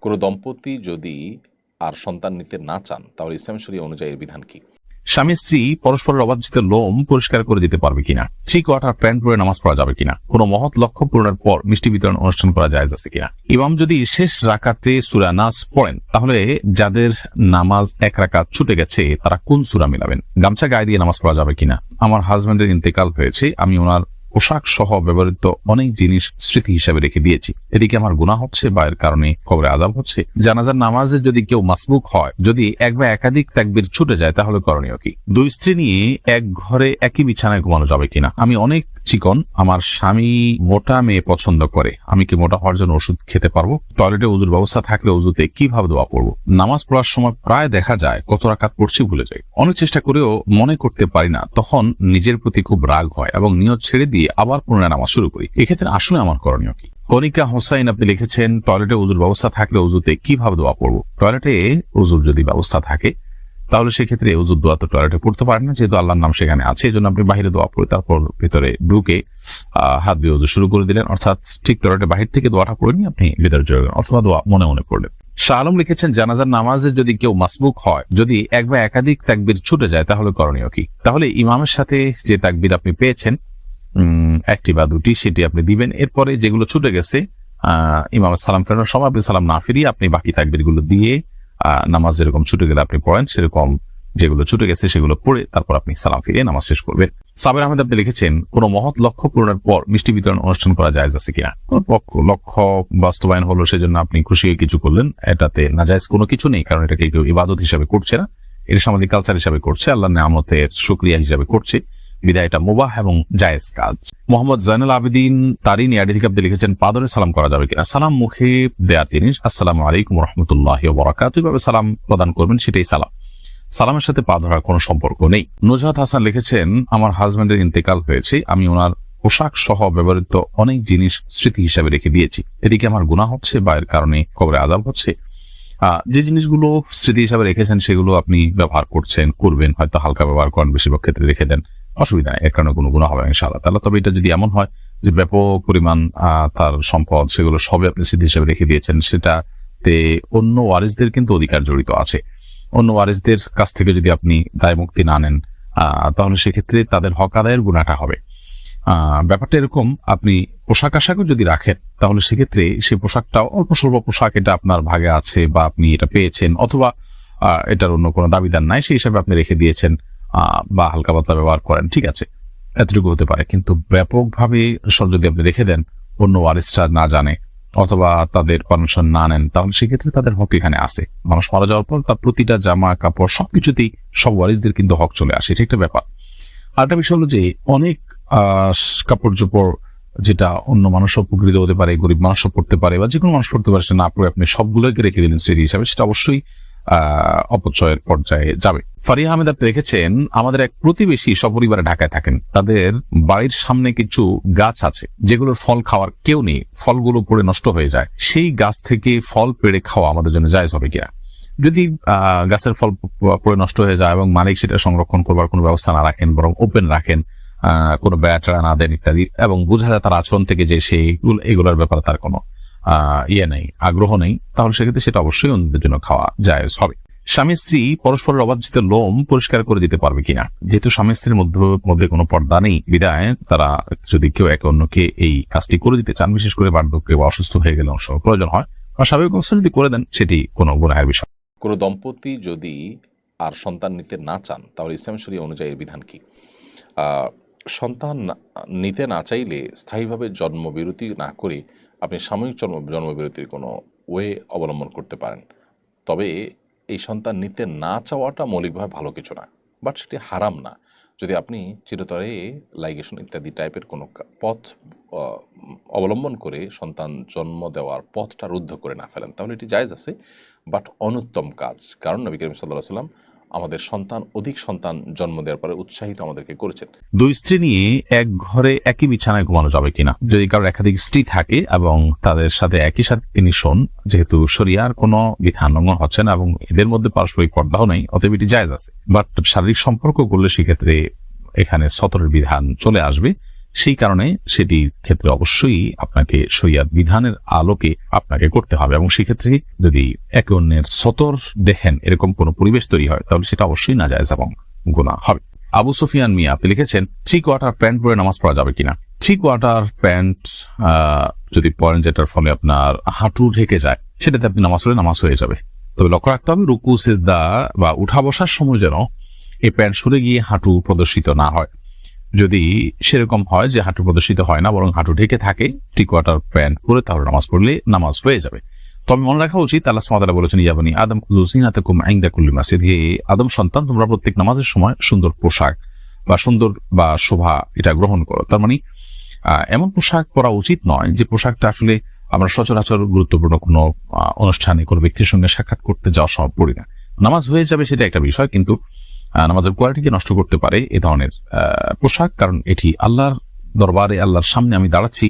কোনো দম্পতি যদি আর সন্তান নিতে না চান তাহলে ইসলাম শরীয়ত অনুযায়ী এর বিধান কি? স্বামী স্ত্রী পরস্পরের অবাঞ্ছিত লোম পরিষ্কার করে দিতে পারবে কিনা? 3 কোয়ার্টার প্যান্ট পরে নামাজ পড়া যাবে কিনা? কোনো মহৎ লক্ষ্য পূরণের পর মিষ্টি বিতরণ অনুষ্ঠান করা জায়েজ আছে কিনা? ইমাম যদি শেষ রাকাতে সূরা নাস পড়েন তাহলে যাদের নামাজ 1 রাকাত ছুটে গেছে তারা কোন সূরা মিলাবেন? গামছা গায়ে দিয়ে নামাজ পড়া যাবে কিনা? আমার হাজবেন্ডের ইন্তেকাল হয়েছে, আমি ওনার পোশাক সহ ব্যবহৃত অনেক জিনিস স্মৃতি হিসাবে রেখে দিয়েছি, এদিকে আমার গুনাহ হচ্ছে বা এর কারণে কবরে আযাব হচ্ছে? জানাজার নামাজে যদি কেউ মাসবুক হয়, যদি এক বা একাধিক তাকবীর ছুটে যায় তাহলে করণীয় কি? 2 স্ত্রী নিয়ে এক ঘরে একই বিছানায় ঘুমানো যাবে কিনা? আমি অনেক চিকন, আমার স্বামী মোটা মেয়ে পছন্দ করে, আমি কি মোটা হওয়ার জন্য ওষুধ খেতে পারবো? টয়লেটে ওযুর ব্যবস্থা থাকলে ওযুতে কিভাবে দোয়া পড়বো? নামাজ পড়ার সময় প্রায় দেখা যায় কত রাকাত পড়ছি ভুলে যাই, অনেক চেষ্টা করেও মনে করতে পারি না, তখন নিজের প্রতি খুব রাগ হয় এবং নিয়ত ছেড়ে দিয়ে আবার পুনরায় নামাজ শুরু করি। এক্ষেত্রে আসলে আমার করণীয় কি? কনিকা হোসাইন আপনি লিখেছেন, টয়লেটে ওযুর ব্যবস্থা থাকলে ওযুতে কিভাবে দোয়া পড়বো? টয়লেটে ওযুর যদি ব্যবস্থা থাকে তাহলে সেক্ষেত্রে ওযুর দোয়া তো টয়লেটে পড়তে পারেন না, যেহেতু আল্লাহর নাম সেখানে আছে, এই জন্য আপনি বাহিরে দোয়া পড়ে তারপর ভিতরে ঢুকে হাত দিয়ে ওযু শুরু করে দিলেন, অর্থাৎ ঠিক টয়লেটের বাহির থেকে দোয়াটা পড়ে নিয়ে আপনি ভিতরে চলে গেলেন, অথবা দোয়া মনে মনে পড়লেন। শাহ আলম লিখেছেন, জানাজার নামাজে যদি কেউ মাসবুক হয়, যদি এক বা একাধিক তাকবীর ছুটে যায় তাহলে করণীয় কি? তাহলে ইমামের সাথে যে তাকবীর আপনি পেয়েছেন 1টি বা 2টি সেটি আপনি দিবেন, এরপরে যেগুলো ছুটে গেছে ইমামের সালাম ফেরানোর সময় আপনি সালাম না ফিরিয়ে আপনি বাকি তাকবীর গুলো দিয়ে নামাজ যেরকম ছুটে গেলে আপনি পড়েন সেরকম যেগুলো ছুটে গেছে সেগুলো পড়ে তারপর আপনি সালাম ফিরিয়ে নামাজ শেষ করবেন। সাবের আহমেদ আপনি লিখেছেন, কোনো মহৎ লক্ষ্য পূরণের পর মিষ্টি বিতরণ অনুষ্ঠান করা জায়েজ আছে কিনা? লক্ষ্য বাস্তবায়ন হলো সেজন্য আপনি খুশি হয়ে কিছু করলেন, এটাতে নাজায়েজ কোনো কিছু নেই, কারণ এটাকে কেউ ইবাদত হিসাবে করছে না, এটা সামাজিক কালচার হিসাবে করছে, আল্লাহর নিয়ামতের শুকরিয়া হিসাবে করছে, বিধায় এটা মুবাহ এবং জায়েজ কাজ। মোহাম্মদ জয়নুল আবেদিন তারিন ইয়াডি থেকে আপনি লিখেছেন, পাদরে সালাম করা যাবে কিনা? সালাম মুখে দেওয়ার জিনিস, আসসালামু আলাইকুম ওয়া রাহমাতুল্লাহি ওয়া বারাকাতুহু, এইভাবে সালাম প্রদান করবেন, সেটাই সালাম। সালামের সাথে পা ধরার কোনো সম্পর্ক নেই। নুজহাত হাসান লিখেছেন, আমার হাজবেন্ডের ইন্তেকাল হয়েছে, আমি ওনার পোশাক সহ ব্যবহৃত অনেক জিনিস স্মৃতি হিসাবে রেখে দিয়েছি, এদিকে আমার গুনাহ হচ্ছে বা এর কারণে কবরে আযাব হচ্ছে? যে জিনিসগুলো স্মৃতি হিসাবে রেখেছেন সেগুলো আপনি ব্যবহার করবেন, হয়তো হালকা ব্যবহার করেন, বেশিরভাগ ক্ষেত্রে রেখে দেন, অসুবিধা নেই, এর কারণে কোনো গুনাহ হবে না ইনশাআল্লাহ তাআলা। তবে এটা যদি এমন হয় যে ব্যাপক পরিমাণ তার সম্পদ সেগুলো সবই আপনি স্মৃতি হিসাবে রেখে দিয়েছেন, সেটাতে অন্য ওয়ারিসদের কিন্তু অধিকার জড়িত আছে, অন্য ওয়ারিসদের কাছ থেকে যদি আপনি দায় মুক্তি না নেন তাহলে সেক্ষেত্রে তাদের হক আদায়ের গুনাহটা হবে। ব্যাপারটা এরকম, আপনি পোশাক আশাকও যদি রাখেন তাহলে সেক্ষেত্রে সেই পোশাকটা অল্প স্বল্প পোশাক, এটা আপনার ভাগে আছে বা আপনি এটা পেয়েছেন, অথবা এটার অন্য কোনো দাবিদার নাই, সেই হিসাবে আপনি রেখে দিয়েছেন বা হালকা পাতলা ব্যবহার করেন, ঠিক আছে, এতটুকু হতে পারে। কিন্তু ব্যাপকভাবে যদি আপনি রেখে দেন, অন্য ওয়ারিসরা না জানে অথবা তাদের পারমিশন না নেন, তাহলে সেক্ষেত্রে তাদের হক এখানে আছে। মানুষ মারা যাওয়ার পর তার প্রতিটা জামা কাপড় সবকিছুতেই সব ওয়ারিসদের কিন্তু হক চলে আসে, এটা একটা ব্যাপার। আরেকটা বিষয় হলো যে অনেক কাপড় চোপড় যেটা অন্য মানুষও উপকৃত হতে পারে, গরিব মানুষও পড়তে পারে বা যে কোনো মানুষ পড়তে পারে, সেটা না পড়ে আপনি সবগুলোকে রেখে দিলেন স্মৃতি হিসাবে, সেটা অবশ্যই অপচয়ের পর্যায়ে যাবে। ফারিয়া আহমেদ আপনি রেখেছেন, আমাদের এক প্রতিবেশী সপরিবারে ঢাকায় থাকেন, তাদের বাড়ির সামনে কিছু গাছ আছে যেগুলোর ফল খাওয়ার কেউ নেই, ফলগুলো পড়ে নষ্ট হয়ে যায়, সেই গাছ থেকে ফল পেড়ে খাওয়া আমাদের জন্য জায়েজ হবে কিনা? যদি গাছের ফল পড়ে নষ্ট হয়ে যায় এবং মালিক সেটা সংরক্ষণ করবার কোনো ব্যবস্থা না রাখেন, বরং ওপেন রাখেন, কোনো বেড়া না দেন ইত্যাদি, এবং বোঝা যায় তার আচরণ থেকে যে এগুলোর ব্যাপারে তার কোনো নেই, আগ্রহ নেই, তাহলে সেক্ষেত্রে সেটা অবশ্যই অন্যদের জন্য খাওয়া জায়েজ হবে। স্বামী স্ত্রী পরস্পরের অবাঞ্ছিত লোম পরিষ্কার করে দিতে পারবে কিনা? যেহেতু স্বামী স্ত্রীর মধ্যে কোনো পর্দা নেই, বিধায় তারা যদি কেউ একে অন্যকে এই কাজটি করে দিতে চান, বিশেষ করে বার্ধক্যে বা অসুস্থ হয়ে গেলে অংশ প্রয়োজন হয় বা স্বাভাবিক অবস্থা যদি করে দেন, সেটি কোনো গুনাহের বিষয়। কোনো দম্পতি যদি আর সন্তান নিতে না চান তাহলে ইসলাম শরীয়ত অনুযায়ী এর বিধান কি? সন্তান নিতে না চাইলে স্থায়ীভাবে জন্মবিরতি না করে আপনি সাময়িক জন্মবিরতির কোনো ওয়ে অবলম্বন করতে পারেন, তবে এই সন্তান নিতে না চাওয়াটা মৌলিকভাবে ভালো কিছু না, বাট সেটি হারাম না। যদি আপনি চিরতরে লাইগেশন ইত্যাদি টাইপের কোনো পথ অবলম্বন করে সন্তান জন্ম দেওয়ার পথটা রুদ্ধ করে না ফেলেন তাহলে এটি জায়েজ আছে, বাট অনুত্তম কাজ। কারণ নবী করিম সাল্লাল্লাহু আলাইহি ওয়াসাল্লাম আমাদের অধিক সন্তান জন্ম দেওয়ার পরে উৎসাহিত আমাদেরকে করেছেন। 2 স্ত্রী নিয়ে এক ঘরে একই বিছানায় ঘুমানো যাবে কিনা? যদি কারোর একাধিক স্ত্রী থাকে এবং তাদের সাথে একই সাথে তিনি শোন, যেহেতু শরিয়ার কোনো বিধান লঙ্ঘন হচ্ছে না এবং এদের মধ্যে পারস্পরিক পর্দাও নেই, অতএব এটি জায়েজ আছে। বাট শারীরিক সম্পর্ক করলে সেক্ষেত্রে এখানে সতরের বিধান চলে আসবে, সেই কারণে সেটির ক্ষেত্রে অবশ্যই আপনাকে শরিয়াত বিধানের আলোকে আপনাকে করতে হবে, এবং সেক্ষেত্রে যদি একে অন্যের সতর দেখেন এরকম কোনো পরিবেশ তৈরি হয় তাহলে সেটা অবশ্যই নাজায়েজ এবং গুনাহ হবে। আবু সুফিয়ান মিয়া আপনি লিখেছেন 3 কোয়ার্টার প্যান্ট পরে নামাজ পড়া যাবে কিনা। 3 কোয়ার্টার প্যান্ট যদি পরেন যেটার ফলে আপনার হাঁটু ঢেকে যায়, সেটাতে আপনি নামাজ পড়লে নামাজ হয়ে যাবে। তবে লক্ষ্য রাখতে হবে রুকু সিজদা বা উঠা বসার সময় যেন এই প্যান্ট সরে গিয়ে হাঁটু প্রদর্শিত না হয়। যদি সেরকম হয় যে হাঁটু প্রদর্শিত হয় না বরং হাঁটু ঢেকে থাকে 3 কোয়ার্টার প্যান্ট পরে, তাহলে নামাজ পড়লে নামাজ হয়ে যাবে। তবে মনে রাখা উচিত আল্লাহ সুবহানাহু ওয়া তাআলা বলেছেন ইয়াবনি আদম খুযু যিনাতাকুম ইনদা কুল্লি মাসজিদ, হে আদম সন্তান তোমরা প্রত্যেক নামাজের সময় সুন্দর পোশাক বা সুন্দর বা শোভা এটা গ্রহণ করো। তার মানে এমন পোশাক পরা উচিত নয় যে পোশাকটা আসলে আমরা সচরাচর গুরুত্বপূর্ণ কোনো অনুষ্ঠানে কোনো ব্যক্তির সঙ্গে সাক্ষাৎ করতে যাওয়ার সময় পড়ি না। নামাজ হয়ে যাবে সেটা একটা বিষয়, কিন্তু নামাজের কোয়ালিটিকে নষ্ট করতে পারে এ ধরনের পোশাক, কারণ এটি আল্লাহর দরবারে আল্লাহর সামনে আমি দাঁড়াচ্ছি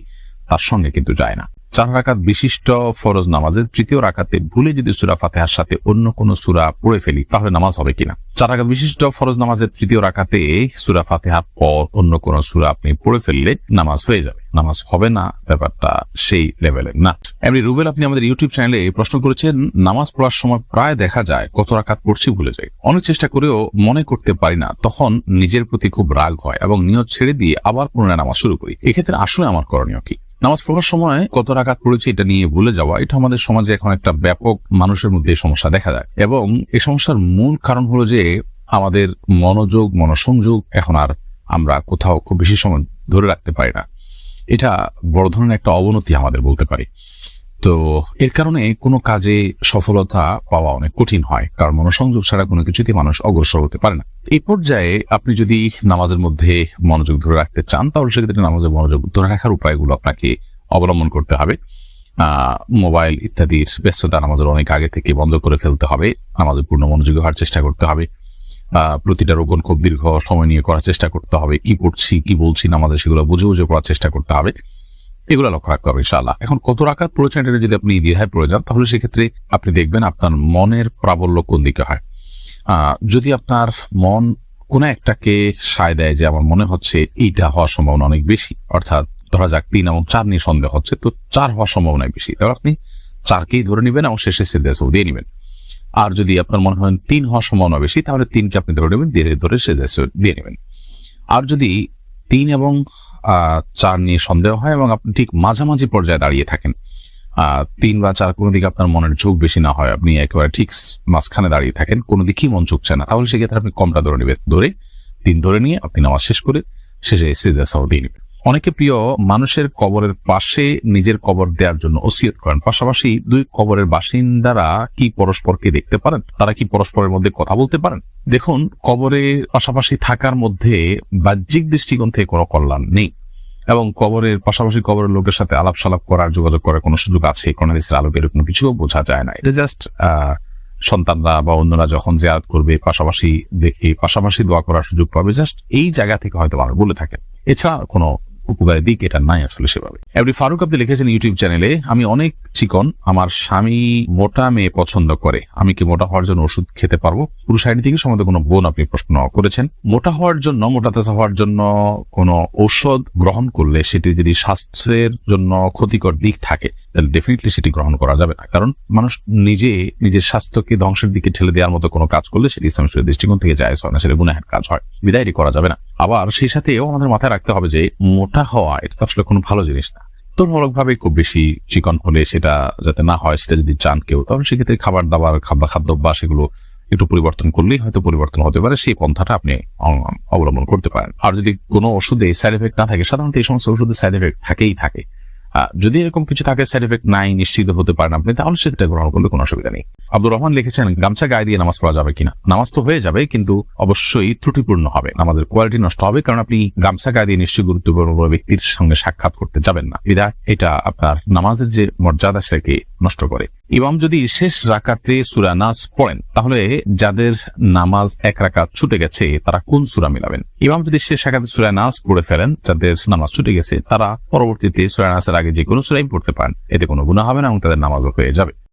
তার সঙ্গে কিন্তু যায় না। 4 রাকাত বিশিষ্ট ফরজ নামাজের 3য় রাকাতে ভুলে যদি সূরা ফাতিহার সাথে অন্য কোনো সূরা পড়ে ফেলি তাহলে নামাজ হবে কিনা। 4 রাকাত বিশিষ্ট ফরজ নামাজের 3য় রাকাতে সূরা ফাতিহার পর অন্য কোনো সূরা আপনি পড়ে ফেললে নামাজ হয়ে যাবে, নামাজ হবে না, ব্যাপারটা সেই লেভেলের না। এমনি রুবেল আপনি আমাদের ইউটিউব চ্যানেলে প্রশ্ন করেছেন নামাজ পড়ার সময় প্রায় দেখা যায় কত রাকাত পড়ছি ভুলে যাই, অনেক চেষ্টা করেও মনে করতে পারি না, তখন নিজের প্রতি খুব রাগ হয় এবং নিয়ত ছেড়ে দিয়ে আবার পুনরায় নামাজ শুরু করি। এক্ষেত্রে আসলে আমার করণীয় কি? নামাজ পড়ার সময় কত রাকাত পড়েছি এটা নিয়ে ভুলে যাওয়া, এটা আমাদের সমাজে এখন একটা ব্যাপক মানুষের মধ্যে সমস্যা দেখা যায়, এবং এই সমস্যার মূল কারণ হলো যে আমাদের মনোসংযোগ এখন আর আমরা কোথাও খুব বেশি সময় ধরে রাখতে পারি না। এটা বড় ধরনের একটা অবনতি আমাদের বলতে পারি। তো এর কারণে কোনো কাজে সফলতা পাওয়া অনেক কঠিন হয়, কারণ মনোসংযোগ ছাড়া কোনো কিছুতেই মানুষ অগ্রসর হতে পারে না। এই পর্যায়ে আপনি যদি নামাজের মধ্যে মনোযোগ ধরে রাখতে চান তাহলে সেক্ষেত্রে নামাজের মনোযোগ ধরে রাখার উপায়গুলো আপনাকে অবলম্বন করতে হবে। মোবাইল ইত্যাদির ব্যস্ততা নামাজের অনেক আগে থেকে বন্ধ করে ফেলতে হবে, নামাজের পূর্ণ মনোযোগী হওয়ার চেষ্টা করতে হবে। প্রতিটা রোকন খুব দীর্ঘ সময় নিয়ে করার চেষ্টা করতে হবে, কি পড়ছি কি বলছি নামাজে সেগুলো বুঝে বুঝে পড়ার চেষ্টা করতে হবে, এগুলো লক্ষ্য রাখতে হবে ইনশাআল্লাহ। এখন কত রাকাত পড়েছেন এটা যদি আপনি দ্বিধায় পড়ে যান তাহলে সেক্ষেত্রে আপনি দেখবেন আপনার মনের প্রাবল্য কোন দিকে হয়। যদি আপনার মন কোনো একটাকে সায় দেয় যে আমার মনে হচ্ছে এইটা হওয়ার সম্ভাবনা অনেক বেশি, অর্থাৎ ধরা যাক 3 এবং 4 নিয়ে সন্দেহ হচ্ছে, তো 4 হওয়ার সম্ভাবনা বেশি, তাহলে আপনি 4কেই ধরে নেবেন এবং শেষে সিজদা সাহু দিয়ে নেবেন। আর যদি আপনার মনে হয় 3 হওয়ার সম্ভাবনা বেশি তাহলে 3কে আপনি ধরে নেবেন, ধরে সিজদা সাহু দিয়ে নেবেন। আর যদি 3 এবং 4 নিয়ে সন্দেহ হয় এবং আপনি ঠিক মাঝামাঝি পর্যায়ে দাঁড়িয়ে থাকেন, 3 বা 4 কোনো দিকে আপনার মনের ঝোঁক বেশি না হয়, আপনি একেবারে ঠিক মাঝখানে দাঁড়িয়ে থাকেন, কোনো দিকেই মন ঝুঁকছে না, তাহলে সেক্ষেত্রে আপনি কমটা ধরে নেবেন, 3 ধরে নিয়ে আপনি নামাজ শেষ করে শেষে সিজদা সাহু দিয়ে নেবেন। অনেকে প্রিয় মানুষের কবরের পাশে নিজের কবর দেওয়ার জন্য ওসিয়ত করেন, পাশাপাশি 2 কবরের বাসিন্দারা কি পরস্পরকে দেখতে পারেন, তারা কি পরস্পরের মধ্যে কথা বলতে পারেন? দেখুন, কবরের পাশাপাশি থাকার মধ্যে বাহ্যিক দৃষ্টিকোণ থেকে কোনো কল্যাণ নেই, এবং কবরের পাশাপাশি কবরের লোকের সাথে আলাপ সালাপ করার যোগাযোগ করার কোনো সুযোগ আছে কোন হাদিসের আলোকে এরকম কিছুও বোঝা যায় না। এটা জাস্ট সন্তানরা বা অন্যরা যখন জিয়ারত করবে পাশাপাশি দেখে পাশাপাশি দোয়া করার সুযোগ পাবে, জাস্ট এই জায়গা থেকে হয়তো মানুষ বলে থাকেন, এছাড়া কোনো উপকারের দিক এটা নাই আসলে সেভাবে। এমনি ফারুক আপনি লিখেছেন ইউটিউব চ্যানেলে আমি অনেক চিকন, আমার স্বামী মোটা মেয়ে পছন্দ করে, আমি কি মোটা হওয়ার জন্য ওষুধ খেতে পারবো? পুরুষ আইডি থেকে সম্ভবত কোনো বোন আপনি প্রশ্ন করেছেন। মোটা হওয়ার জন্য মোটাতাজা হওয়ার জন্য কোনো ঔষধ গ্রহণ করলে সেটি যদি স্বাস্থ্যের জন্য ক্ষতিকর দিক থাকে তাহলে ডেফিনেটলি সেটি গ্রহণ করা যাবে না, কারণ মানুষ নিজের স্বাস্থ্যকে ধ্বংসের দিকে ঠেলে দেওয়ার মতো কোনো কাজ করলে সেটি ইসলামের দৃষ্টিকোণ থেকে জায়েজ হয় না, সেটা গুনাহের কাজ হয়, বিদায় এটি করা যাবে না। আবার সেই সাথেও আমাদের মাথায় রাখতে হবে যে মোটা হওয়া এটা তো আসলে কোনো ভালো জিনিস না। তুলনামূলকভাবে খুব বেশি চিকন হলে সেটা যাতে না হয় সেটা যদি চান কেউ, তাহলে সেক্ষেত্রে খাবার দাবার খাদ্যাভ্যাস এগুলো একটু পরিবর্তন করলেই হয়তো পরিবর্তন হতে পারে, সেই পন্থাটা আপনি অবলম্বন করতে পারেন। আর যদি কোনো ওষুধে সাইড এফেক্ট না থাকে, সাধারণত এই সমস্ত ওষুধে সাইড এফেক্ট থাকেই থাকে, যদি এরকম কিছু থাকে সাইড এফেক্ট নাই নিশ্চিত হতে পারেন আপনি, তাহলে সেটা গ্রহণ করলে কোনো অসুবিধা নেই। আব্দুর রহমান লিখেছেন গামছা গায়ে দিয়ে নামাজ পড়া যাবে কিনা? নামাজ তো হয়ে যাবে, কিন্তু অবশ্যই ত্রুটিপূর্ণ হবে, নামাজের কোয়ালিটি নষ্ট হবে, কারণ আপনি গামছা গায়ে দিয়ে নিশ্চয়ই গুরুত্বপূর্ণ ব্যক্তির সঙ্গে সাক্ষাৎ করতে যাবেন না, বিধায় এটা আপনার নামাজের যে মর্যাদা সেটাকে নষ্ট করে। ইমাম যদি শেষ রাকাতে সূরা নাস পড়েন তাহলে যাদের নামাজ 1 রাকাত ছুটে গেছে তারা কোন সূরা মিলাবেন? ইমাম যদি শেষ রাকাতে সূরা নাস পড়ে ফেলেন, যাদের নামাজ ছুটে গেছে তারা পরবর্তীতে সূরা নাসের আগে যে কোনো সূরাই পড়তে পারেন, এতে কোনো গুনাহ হবে না এবং তাদের নামাজও হয়ে যাবে।